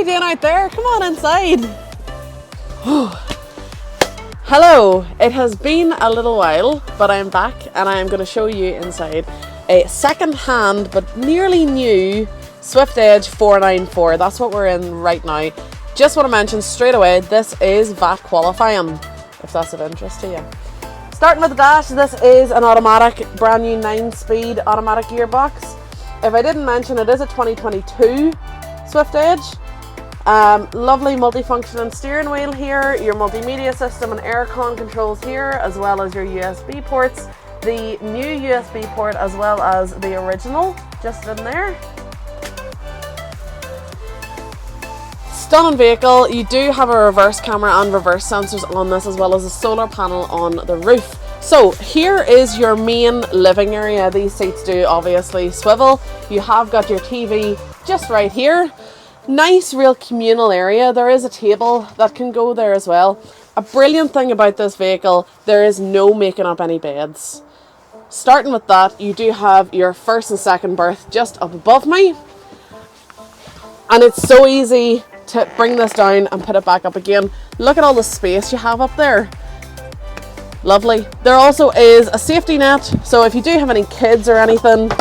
you doing out there? Come on inside. Hello, it has been a little while, but I'm back and I am going to show you inside a second-hand but nearly new Swift Edge 494. That's what we're in right now. Just want to mention straight away, this is VAT qualifying, if that's of interest to you. Starting with the dash, this is an automatic, brand new 9-speed automatic gearbox. If I didn't mention, it is a 2022 Swift Edge. Lovely multifunctioning steering wheel here, your multimedia system and aircon controls here, as well as your USB ports. The new USB port as well as the original, just in there. Stunning vehicle. You do have a reverse camera and reverse sensors on this, as well as a solar panel on the roof. So here is your main living area. These seats do obviously swivel. You have got your TV just right here. Nice real communal area. There is a table that can go there as well. A brilliant thing about this vehicle, there is no making up any beds. Starting with that, you do have your first and second berth just up above me. And it's so easy to bring this down and put it back up again. Look at all the space you have up there. Lovely. There also is a safety net, so if you do have any kids or anything,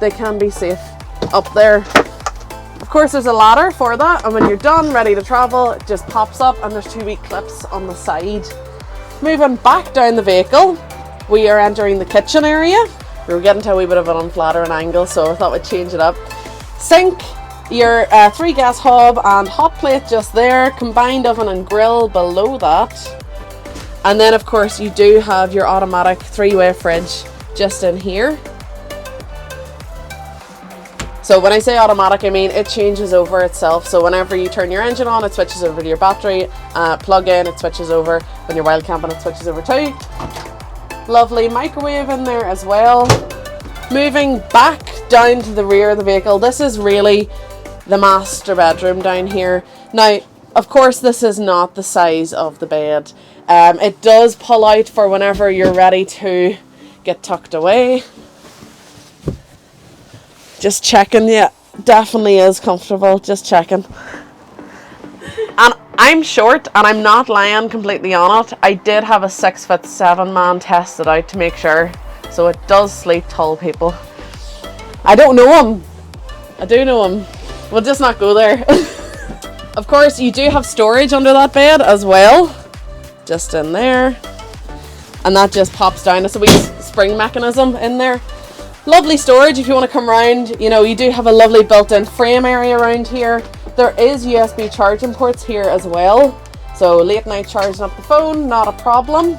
they can be safe up there. Of course, there's a ladder for that, and when you're done, ready to travel, it just pops up and there's 2 wee clips on the side. Moving back down the vehicle, we are entering the kitchen area. We were getting to a wee bit of an unflattering angle, so I thought we'd change it up. Sink, your 3 gas hob and hot plate just there, combined oven and grill below that. And then of course you do have your automatic 3-way fridge just in here. So when I say automatic, I mean it changes over itself. So whenever you turn your engine on, it switches over to your battery. Plug in, it switches over. When you're wild camping, it switches over too. Lovely microwave in there as well. Moving back down to the rear of the vehicle, this is really the master bedroom down here. Now, of course, this is not the size of the bed. It does pull out for whenever you're ready to get tucked away. Just checking, yeah, definitely is comfortable, just checking. And I'm short and I'm not lying completely on it. I did have a 6'7" man tested out to make sure. So it does sleep tall, people. I don't know him. I do know him. We'll just not go there. Of course, you do have storage under that bed as well. Just in there. And that just pops down. It's a wee spring mechanism in there. Lovely storage if you want to come round. You know, you do have a lovely built-in frame area around here. There is USB charging ports here as well. So late night charging up the phone, not a problem.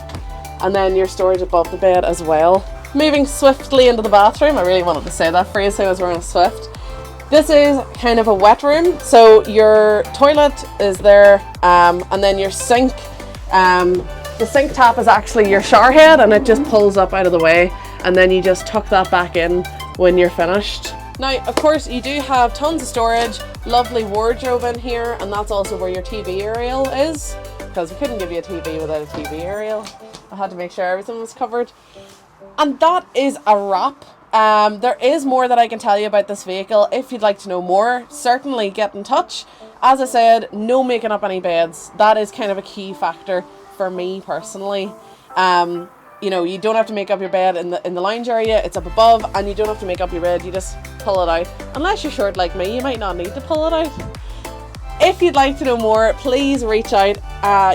And then your storage above the bed as well. Moving swiftly into the bathroom. I really wanted to say that phrase so I was wearing Swift. This is kind of a wet room. So your toilet is there, and then your sink. The sink tap is actually your shower head and it just pulls up out of the way. And then you just tuck that back in when you're finished. Now, of course, you do have tons of storage, lovely wardrobe in here, and that's also where your TV aerial is, because we couldn't give you a TV without a TV aerial. I had to make sure everything was covered. And that is a wrap. There is more that I can tell you about this vehicle. If you'd like to know more, certainly get in touch. As I said, no making up any beds. That is kind of a key factor for me personally. You know, you don't have to make up your bed in the lounge area. It's up above, and you don't have to make up your bed. You just pull it out. Unless you're short like me, you might not need to pull it out. If you'd like to know more, please reach out.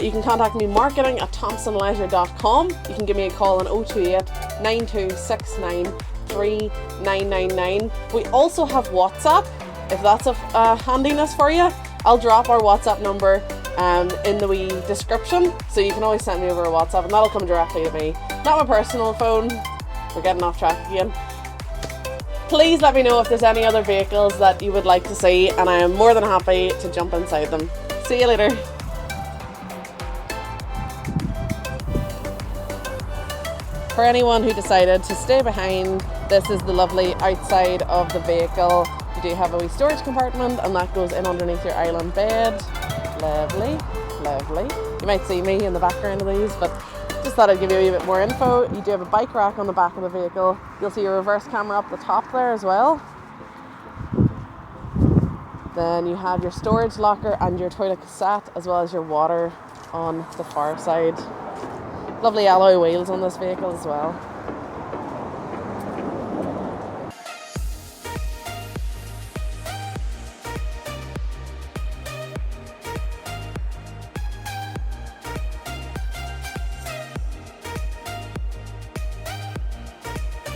You can contact me marketing at thompsonleisure.com. You can give me a call on 028 9269 3999. We also have WhatsApp, if that's of handiness for you. I'll drop our WhatsApp number in the wee description, so you can always send me over a WhatsApp and that'll come directly to me, not my personal phone. We're getting off track again. Please let me know if there's any other vehicles that you would like to see, and I am more than happy to jump inside them. See you later. For anyone who decided to stay behind, this is the lovely outside of the vehicle. You do have a wee storage compartment and that goes in underneath your island bed. Lovely, lovely. You might see me in the background of these, but just thought I'd give you a wee bit more info. You do have a bike rack on the back of the vehicle. You'll see your reverse camera up the top there as well. Then you have your storage locker and your toilet cassette, as well as your water on the far side. Lovely alloy wheels on this vehicle as well.